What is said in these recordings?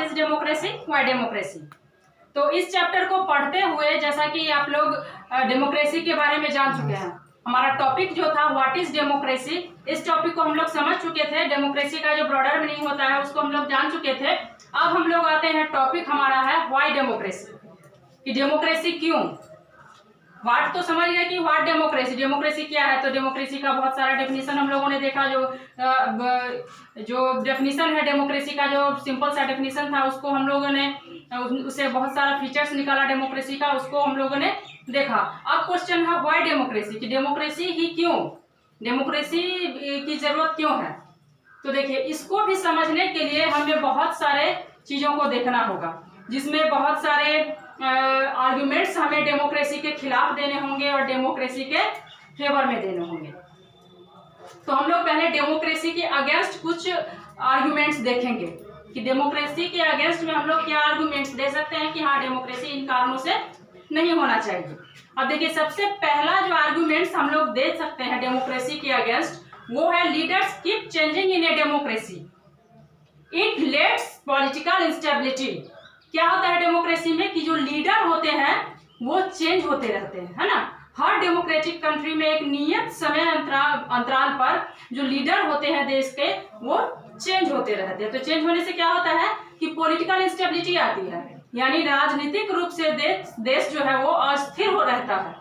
What is democracy, why democracy. तो इस chapter को पढ़ते हुए जैसा कि आप लोग डेमोक्रेसी के बारे में जान चुके हैं, हमारा टॉपिक जो था व्हाट इज डेमोक्रेसी, इस टॉपिक को हम लोग समझ चुके थे। डेमोक्रेसी का जो ब्रॉडर मीनिंग होता है उसको हम लोग जान चुके थे। अब हम लोग आते हैं, टॉपिक हमारा है व्हाई डेमोक्रेसी, कि डेमोक्रेसी क्यों। व्हाट तो समझ गए कि व्हाट डेमोक्रेसी, डेमोक्रेसी क्या है। तो डेमोक्रेसी का बहुत सारा डेफिनेशन हम लोगों ने देखा। जो डेफिनेशन है डेमोक्रेसी का, जो सिंपल सा डेफिनेशन था उसको हम लोगों ने उससे बहुत सारा फीचर्स निकाला डेमोक्रेसी का, उसको हम लोगों ने देखा। अब क्वेश्चन है व्हाई डेमोक्रेसी, कि डेमोक्रेसी ही क्यों, डेमोक्रेसी की जरूरत क्यों है। तो देखिए, इसको भी समझने के लिए हमें बहुत सारे चीजों को देखना होगा, जिसमें बहुत सारे आर्गुमेंट्स हमें डेमोक्रेसी के खिलाफ देने होंगे और डेमोक्रेसी के फेवर में देने होंगे। तो हम लोग पहले डेमोक्रेसी के अगेंस्ट कुछ आर्गुमेंट्स देखेंगे, कि डेमोक्रेसी के अगेंस्ट में हम लोग क्या आर्गुमेंट्स दे सकते हैं कि हाँ डेमोक्रेसी इन कारणों से नहीं होना चाहिए। अब देखिए, सबसे पहला जो आर्गुमेंट्स हम लोग दे सकते हैं डेमोक्रेसी के अगेंस्ट, वो है leaders keep changing in a democracy, it let's political instability. क्या होता है डेमोक्रेसी में, कि जो लीडर होते हैं वो चेंज होते रहते हैं, है ना। हर डेमोक्रेटिक कंट्री में एक नियत समय अंतराल पर जो लीडर होते हैं देश के, वो चेंज होते रहते हैं। तो चेंज होने से क्या होता है कि पॉलिटिकल इंस्टेबिलिटी आती है, यानी राजनीतिक रूप से देश जो है वो अस्थिर हो रहता है।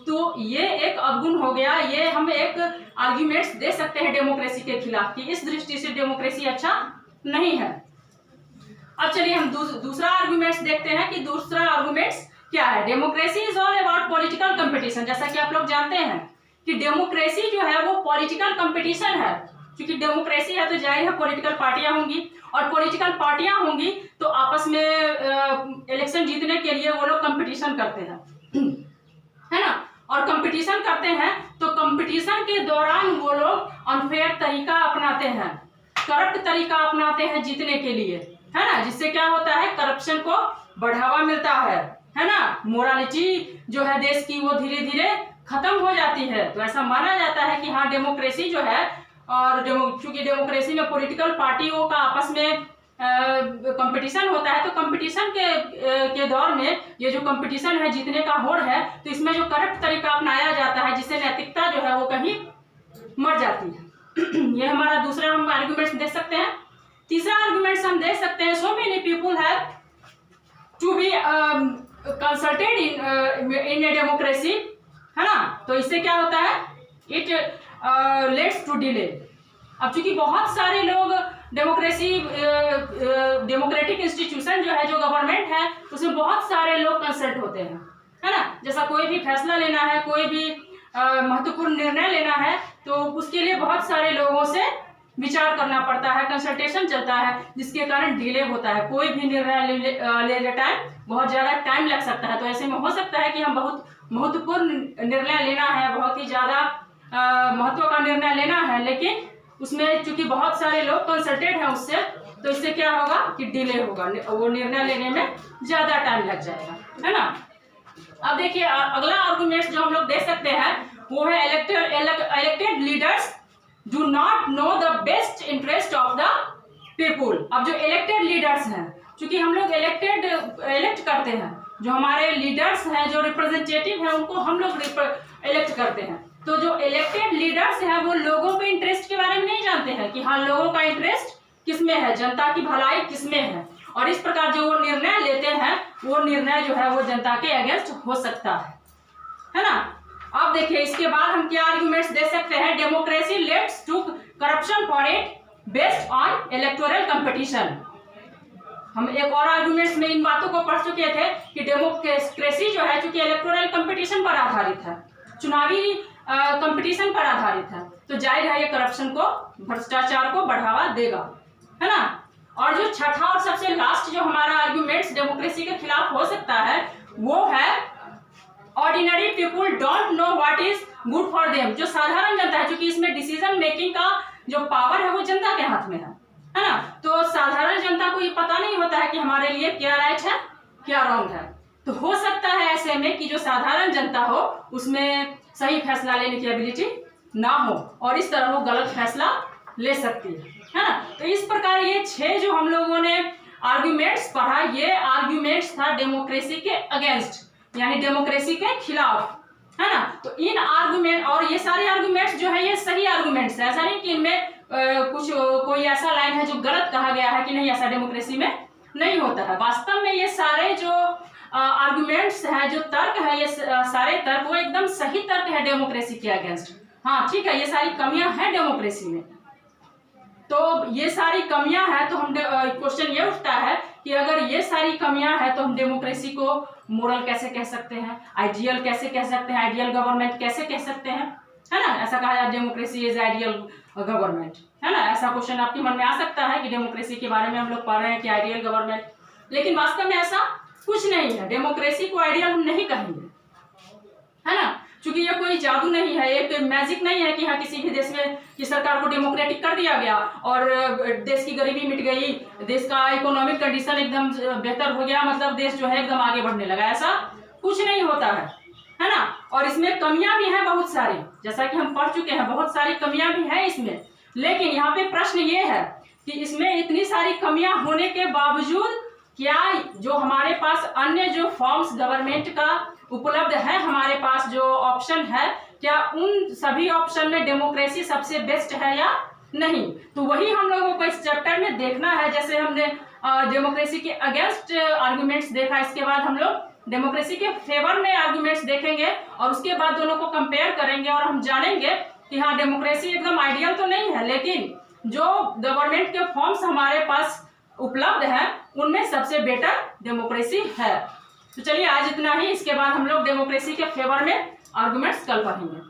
तो ये एक अवगुण हो गया, ये हम एक आर्ग्यूमेंट्स दे सकते हैं डेमोक्रेसी के खिलाफ, कि इस दृष्टि से डेमोक्रेसी अच्छा नहीं है। अब चलिए हम दूसरा आर्गुमेंट्स देखते हैं, कि दूसरा आर्गुमेंट्स क्या है। Democracy is all about political competition. जैसा कि आप लोग जानते हैं कि डेमोक्रेसी जो है वो पॉलिटिकल कंपटीशन है, क्योंकि डेमोक्रेसी है तो जाहिर है पॉलिटिकल पार्टियां होंगी, और पॉलिटिकल पार्टियां होंगी तो आपस में इलेक्शन जीतने के लिए वो लोग कंपटीशन करते हैं, है ना। और कंपटीशन करते हैं तो कंपटीशन के दौरान वो लोग अनफेयर तरीका अपनाते हैं, करप्ट तरीका अपनाते हैं जीतने के लिए, है ना। जिससे क्या होता है, करप्शन को बढ़ावा मिलता है ना। मोरालिटी जो है देश की वो धीरे धीरे खत्म हो जाती है। तो ऐसा माना जाता है कि हाँ डेमोक्रेसी जो है, और चूंकि डेमोक्रेसी में पॉलिटिकल पार्टियों का आपस में कंपटीशन होता है, तो कंपटीशन के दौर में ये जो कंपटीशन है जीतने का होड़ है, तो इसमें जो करप्ट तरीका अपनाया जाता है, जिससे नैतिकता जो है वो कहीं मर जाती है। ये हमारा दूसरा हम आर्गुमेंट्स देख सकते हैं। तीसरा आर्गुमेंट्स हम देख सकते हैं, so many people have to be consulted in a democracy, है ना। तो इससे क्या होता है, इट लेट्स टू डिले। अब चूंकि बहुत सारे लोग डेमोक्रेटिक इंस्टीट्यूशन जो है, जो गवर्नमेंट है, उसमें बहुत सारे लोग कंसल्ट होते हैं, है ना। जैसा कोई भी फैसला लेना है, कोई भी महत्वपूर्ण निर्णय लेना है, तो उसके लिए बहुत सारे लोगों से विचार करना पड़ता है, कंसल्टेशन चलता है, जिसके कारण डिले होता है। कोई भी निर्णय लेने टाइम बहुत ज्यादा टाइम लग सकता है। तो ऐसे में हो सकता है कि हम बहुत महत्वपूर्ण निर्णय लेना है, बहुत ही ज्यादा महत्व का निर्णय लेना है, लेकिन उसमें चूंकि बहुत सारे लोग कंसल्टेड हैं उससे, तो इससे क्या होगा कि डिले होगा, वो निर्णय लेने में ज्यादा टाइम लग जाएगा, है ना। अब देखिए, अगला आर्गुमेंट जो हम लोग दे सकते हैं वो है elected leaders do not know the best interest of the people. अब जो इलेक्टेड लीडर्स हैं, चूंकि हम लोग इलेक्ट करते हैं, जो हमारे लीडर्स हैं, जो रिप्रेजेंटेटिव हैं, उनको हम लोग इलेक्ट करते हैं। तो जो इलेक्टेड लीडर्स हैं वो लोगों के इंटरेस्ट के बारे में नहीं जानते हैं, कि हाँ लोगों का इंटरेस्ट किसमें है, जनता की भलाई किसमें है, और इस प्रकार जो वो निर्णय लेते हैं, वो निर्णय जो है वो जनता के अगेंस्ट हो सकता है ना। अब देखिए, इसके बाद हम क्या आर्गुमेंट्स दे सकते हैं। Democracy leads to corruption for it based on electoral competition. हम एक और आर्गुमेंट्स में इन बातों को पढ़ चुके थे कि डेमोक्रेसी जो है चूंकि इलेक्टोरल कंपटीशन पर आधारित है, चुनावी कंपटीशन पर आधारित है, तो जाहिर है ये करप्शन को, भ्रष्टाचार को बढ़ावा देगा, है ना। और जो छठा और सबसे लास्ट जो हमारा आर्गुमेंट्स डेमोक्रेसी के खिलाफ हो सकता है, वो है ordinary people don't know what is good for them. जो साधारण जनता है, क्योंकि इसमें डिसीजन मेकिंग का जो पावर है वो जनता के हाथ में है ना। तो साधारण जनता को ये पता नहीं होता है कि हमारे लिए क्या राइट है, क्या रॉन्ग है। तो हो सकता है ऐसे में कि जो साधारण जनता हो उसमें सही फैसला लेने की एबिलिटी ना हो, और इस तरह वो गलत फैसला ले सकती है ना। तो इस प्रकार ये 6 जो हम लोगों ने आर्गुमेंट आर्ग्यूमेंट्स पढ़ा, ये आर्ग्यूमेंट्स था डेमोक्रेसी के अगेंस्ट, यानी डेमोक्रेसी के खिलाफ, है ना। तो इन आर्गुमेंट, और ये सारे आर्गुमेंट्स जो है ये सही आर्गुमेंट्स है, ऐसा नहीं कि इनमें कुछ कोई ऐसा लाइन है जो गलत कहा गया है कि नहीं, ऐसा डेमोक्रेसी में नहीं होता है। वास्तव में ये सारे जो आर्गुमेंट्स हैं, जो तर्क है, ये सारे तर्क वो एकदम सही तर्क है डेमोक्रेसी के अगेंस्ट। हाँ ठीक है, ये सारी कमियां हैं डेमोक्रेसी में, तो ये सारी कमियां हैं, तो हम क्वेश्चन ये उठता है कि अगर ये सारी कमियां हैं तो हम डेमोक्रेसी को मोरल कैसे कह सकते हैं, आइडियल कैसे कह सकते हैं, आइडियल गवर्नमेंट कैसे कह सकते हैं, है ना। ऐसा कहा जाए डेमोक्रेसी इज आइडियल गवर्नमेंट, है ना। ऐसा क्वेश्चन आपके मन में आ सकता है कि डेमोक्रेसी के बारे में हम लोग पढ़ रहे हैं कि आइडियल गवर्नमेंट, लेकिन वास्तव में ऐसा कुछ नहीं है। डेमोक्रेसी को आइडियल हम नहीं कहेंगे, है ना, क्योंकि ये कोई जादू नहीं है, एक मैजिक नहीं है कि हाँ किसी भी देश में की सरकार को डेमोक्रेटिक कर दिया गया और देश की गरीबी मिट गई, देश का इकोनॉमिक कंडीशन एकदम बेहतर हो गया, मतलब देश जो है एकदम आगे बढ़ने लगा, ऐसा कुछ नहीं होता है ना। और इसमें कमियां भी हैं बहुत सारी, जैसा कि हम पढ़ चुके हैं, बहुत सारी कमियां भी हैं इसमें। लेकिन यहाँ पे प्रश्न ये है कि इसमें इतनी सारी कमियां होने के बावजूद क्या जो हमारे पास अन्य जो फॉर्म्स गवर्नमेंट का उपलब्ध है, हमारे पास जो ऑप्शन है, क्या उन सभी ऑप्शन में डेमोक्रेसी सबसे बेस्ट है या नहीं। तो वही हम लोगों को इस चैप्टर में देखना है। जैसे हमने डेमोक्रेसी के अगेंस्ट आर्गुमेंट्स देखा, इसके बाद हम लोग डेमोक्रेसी के फेवर में आर्गुमेंट्स देखेंगे और उसके बाद दोनों को कंपेयर करेंगे और हम जानेंगे कि हाँ डेमोक्रेसी एकदम आइडियल तो नहीं है, लेकिन जो गवर्नमेंट के फॉर्म्स हमारे पास उपलब्ध है उनमें सबसे बेटर डेमोक्रेसी है। तो चलिए आज इतना ही, इसके बाद हम लोग डेमोक्रेसी के फेवर में आर्गुमेंट्स कल पढ़ेंगे।